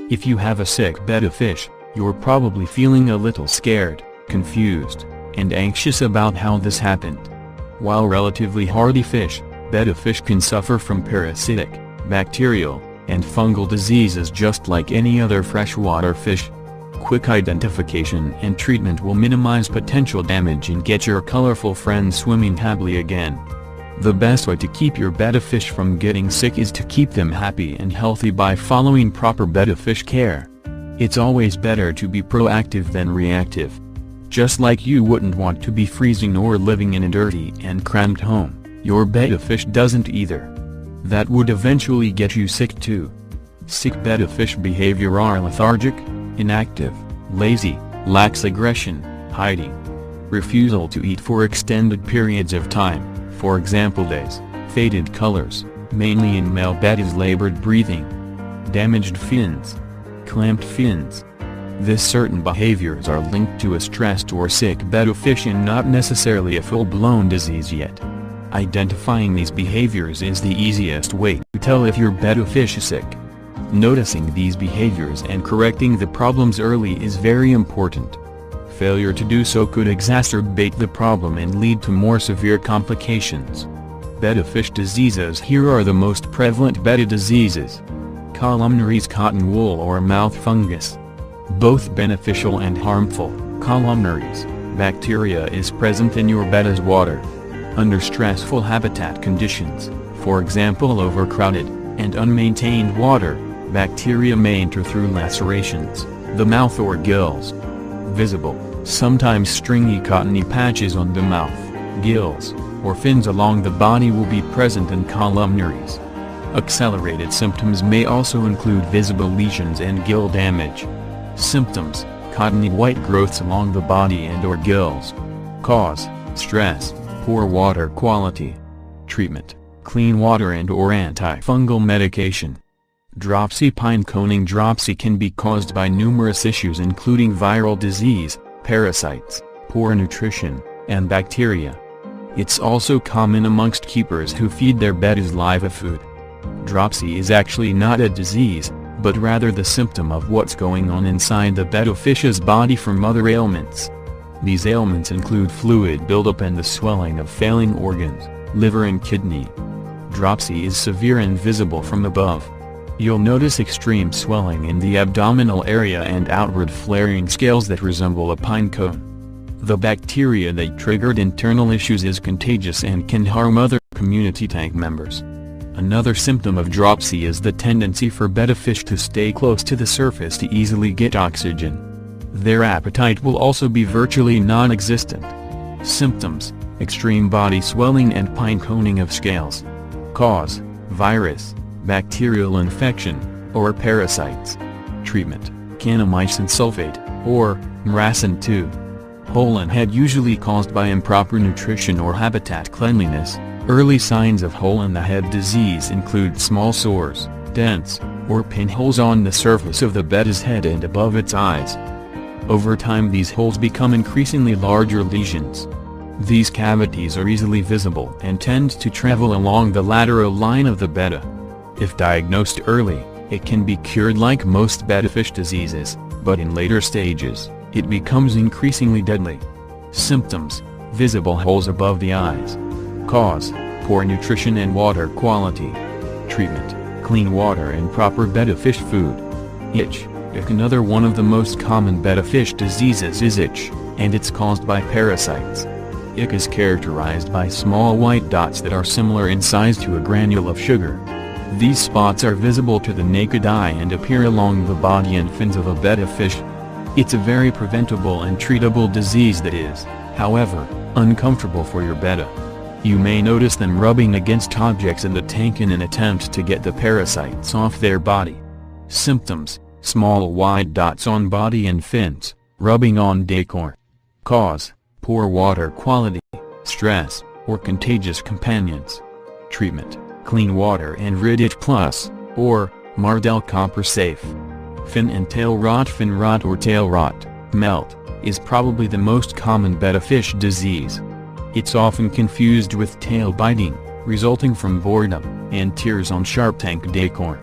If you have a sick betta fish, you're probably feeling a little scared, confused, and anxious about how this happened. While relatively hardy fish, betta fish can suffer from parasitic, bacterial, and fungal diseases just like any other freshwater fish. Quick identification and treatment will minimize potential damage and get your colorful friends swimming happily again. The best way to keep your betta fish from getting sick is to keep them happy and healthy by following proper betta fish care. It's always better to be proactive than reactive. Just like you wouldn't want to be freezing or living in a dirty and cramped home, your betta fish doesn't either. That would eventually get you sick too. Sick betta fish behavior are lethargic, inactive, lazy, lacks aggression, hiding, refusal to eat for extended periods of time, for example days, faded colors, mainly in male bettas, labored breathing, damaged fins, clamped fins. This certain behaviors are linked to a stressed or sick betta fish and not necessarily a full-blown disease yet. Identifying these behaviors is the easiest way to tell if your betta fish is sick. Noticing these behaviors and correcting the problems early is very important. Failure to do so could exacerbate the problem and lead to more severe complications. Betta fish diseases. Here are the most prevalent betta diseases. Columnaries, cotton wool or mouth fungus. Both beneficial and harmful. Columnaries, bacteria is present in your betta's water. Under stressful habitat conditions, for example overcrowded and unmaintained water, bacteria may enter through lacerations, the mouth or gills. Visible, sometimes stringy cottony patches on the mouth, gills, or fins along the body will be present in columnaries. Accelerated symptoms may also include visible lesions and gill damage. Symptoms: cottony white growths along the body and or gills. Cause: stress, poor water quality. Treatment: clean water and or antifungal medication. Dropsy. Pine coning dropsy can be caused by numerous issues including viral disease, parasites, poor nutrition, and bacteria. It's also common amongst keepers who feed their bettas live food. Dropsy is actually not a disease, but rather the symptom of what's going on inside the betta fish's body from other ailments. These ailments include fluid buildup and the swelling of failing organs, liver and kidney. Dropsy is severe and visible from above. You'll notice extreme swelling in the abdominal area and outward flaring scales that resemble a pine cone. The bacteria that triggered internal issues is contagious and can harm other community tank members. Another symptom of dropsy is the tendency for betta fish to stay close to the surface to easily get oxygen. Their appetite will also be virtually non-existent. Symptoms: extreme body swelling and pine coning of scales. Cause: virus, bacterial infection, or parasites. Treatment: kanamycin sulfate, or myrcin 2. Hole in head usually caused by improper nutrition or habitat cleanliness. Early signs of hole in the head disease include small sores, dents, or pinholes on the surface of the betta's head and above its eyes. Over time these holes become increasingly larger lesions. These cavities are easily visible and tend to travel along the lateral line of the betta. If diagnosed early, it can be cured like most betta fish diseases, but in later stages, it becomes increasingly deadly. Symptoms: visible holes above the eyes. Cause: poor nutrition and water quality. Treatment: clean water and proper betta fish food. Itch. Another one of the most common betta fish diseases is itch, and it's caused by parasites. Ick is characterized by small white dots that are similar in size to a granule of sugar. These spots are visible to the naked eye and appear along the body and fins of a betta fish. It's a very preventable and treatable disease that is, however, uncomfortable for your betta. You may notice them rubbing against objects in the tank in an attempt to get the parasites off their body. Symptoms: small white dots on body and fins, rubbing on decor. Cause: poor water quality, stress, or contagious companions. Treatment: clean water and Ridich Plus, or Mardel Copper Safe. Fin and tail rot. Fin rot or tail rot, melt, is probably the most common betta fish disease. It's often confused with tail biting, resulting from boredom and tears on sharp tank decor.